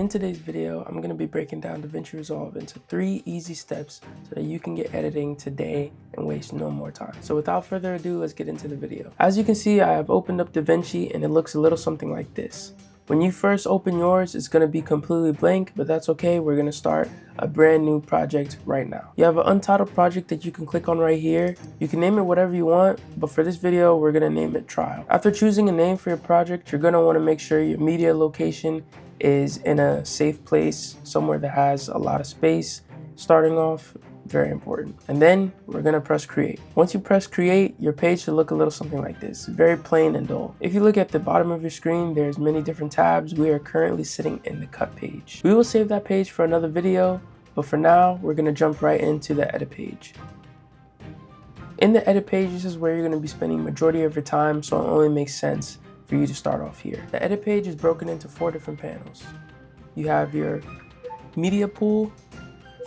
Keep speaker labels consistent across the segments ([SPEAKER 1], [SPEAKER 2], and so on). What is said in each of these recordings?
[SPEAKER 1] In today's video, I'm going to be breaking down DaVinci Resolve into 3 easy steps so that you can get editing today and waste no more time. So without further ado, let's get into the video. As you can see, I have opened up DaVinci and it looks a little something like this. When you first open yours, it's going to be completely blank, but that's okay. We're going to start a brand new project right now. You have an untitled project that you can click on right here. You can name it whatever you want, but for this video, we're going to name it Trial. After choosing a name for your project, you're going to want to make sure your media location is in a safe place, somewhere that has a lot of space. Starting off, very important. And then we're gonna press create. Once you press create, your page should look a little something like this, very plain and dull. If you look at the bottom of your screen, there's many different tabs. We are currently sitting in the cut page. We will save that page for another video, but for now, we're gonna jump right into the edit page. In the edit page, this is where you're gonna be spending majority of your time, so it only makes sense for you to start off here. The edit page is broken into 4 different panels. You have your media pool,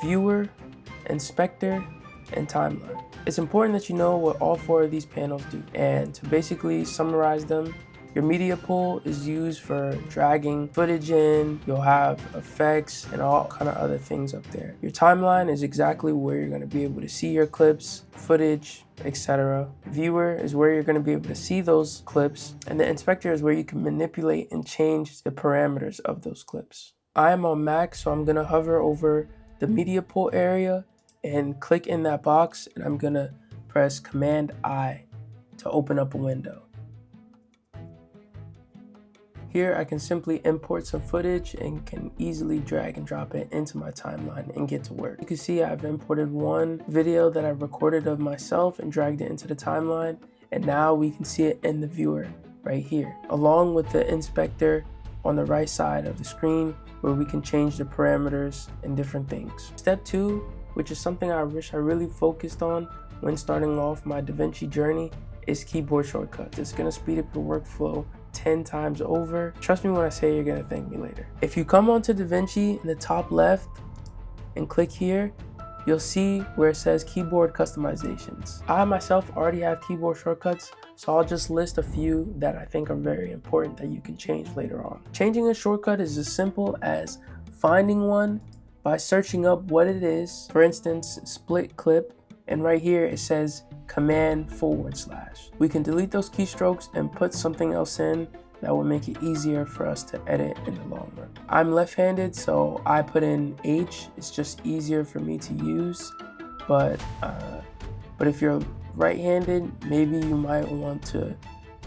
[SPEAKER 1] viewer, inspector, and timeline. It's important that you know what all 4 of these panels do. And to basically summarize them, your media pool is used for dragging footage in. You'll have effects and all kind of other things up there. Your timeline is exactly where you're going to be able to see your clips, footage, etc. Viewer is where you're going to be able to see those clips, and the inspector is where you can manipulate and change the parameters of those clips. I am on Mac, so I'm going to hover over the media pool area and click in that box, and I'm going to press Command I to open up a window. Here I can simply import some footage and can easily drag and drop it into my timeline and get to work. You can see I've imported one video that I recorded of myself and dragged it into the timeline, and now we can see it in the viewer right here, along with the inspector on the right side of the screen where we can change the parameters and different things. Step 2, which is something I wish I really focused on when starting off my DaVinci journey, is keyboard shortcuts. It's gonna speed up your workflow 10 times over. Trust me when I say you're gonna thank me later. If you come onto DaVinci in the top left and click here, you'll see where it says keyboard customizations. I myself already have keyboard shortcuts, so I'll just list a few that I think are very important that you can change later on. Changing a shortcut is as simple as finding one by searching up what it is. For instance, split clip, and right here it says Command /. We can delete those keystrokes and put something else in that will make it easier for us to edit in the long run. I'm left-handed, so I put in H. It's just easier for me to use, but if you're right-handed, maybe you might want to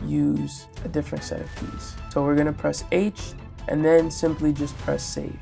[SPEAKER 1] use a different set of keys. So we're gonna press H and then simply just press save.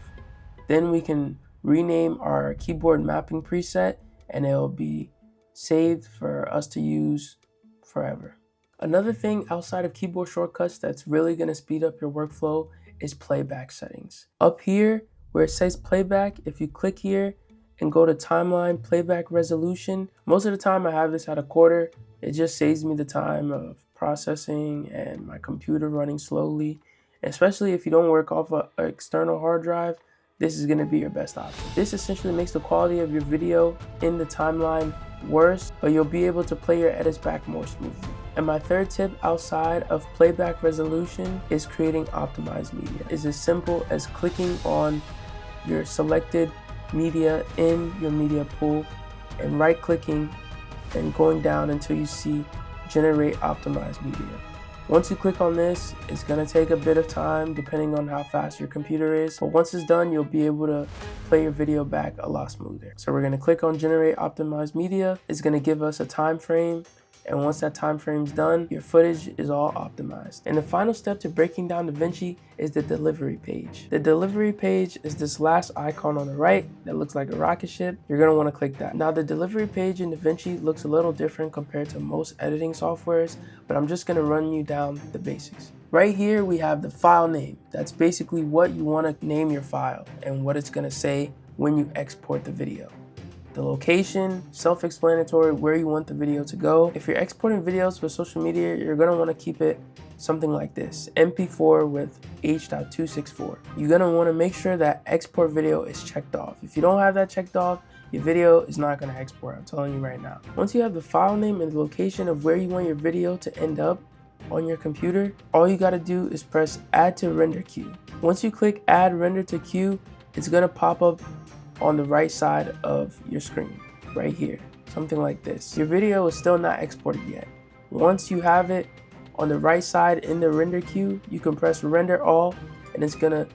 [SPEAKER 1] Then we can rename our keyboard mapping preset and it'll be saved for us to use forever. Another thing outside of keyboard shortcuts that's really going to speed up your workflow is playback settings. Up here where it says playback, if you click here and go to timeline playback resolution, most of the time I have this at 1/4. It just saves me the time of processing and my computer running slowly. Especially if you don't work off an external hard drive, this is going to be your best option. This essentially makes the quality of your video in the timeline worse, but you'll be able to play your edits back more smoothly. And my third tip outside of playback resolution is creating optimized media. It's as simple as clicking on your selected media in your media pool and right clicking and going down until you see generate optimized media. Once you click on this, it's gonna take a bit of time depending on how fast your computer is, but once it's done, you'll be able to play your video back a lot smoother. So we're gonna click on generate optimized media. It's gonna give us a time frame, and once that time frame's done, your footage is all optimized. And the final step to breaking down DaVinci is the delivery page. The delivery page is this last icon on the right that looks like a rocket ship. You're gonna wanna click that. Now the delivery page in DaVinci looks a little different compared to most editing softwares, but I'm just gonna run you down the basics. Right here, we have the file name. That's basically what you wanna name your file and what it's gonna say when you export the video. The location, self-explanatory, where you want the video to go. If you're exporting videos for social media, you're gonna wanna keep it something like this, MP4 with H.264. You're gonna wanna make sure that export video is checked off. If you don't have that checked off, your video is not gonna export, I'm telling you right now. Once you have the file name and the location of where you want your video to end up, on your computer, all you gotta do is press add to render queue. Once you click add render to queue, it's gonna pop up on the right side of your screen, right here, something like this. Your video is still not exported yet. Once you have it on the right side in the render queue, you can press render all, and it's gonna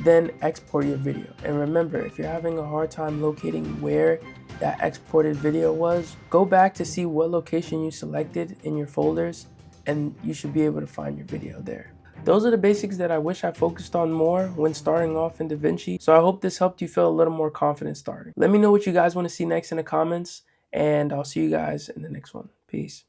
[SPEAKER 1] then export your video. And remember, if you're having a hard time locating where that exported video was, go back to see what location you selected in your folders, and you should be able to find your video there. Those are the basics that I wish I focused on more when starting off in DaVinci. So I hope this helped you feel a little more confident starting. Let me know what you guys want to see next in the comments, and I'll see you guys in the next one. Peace.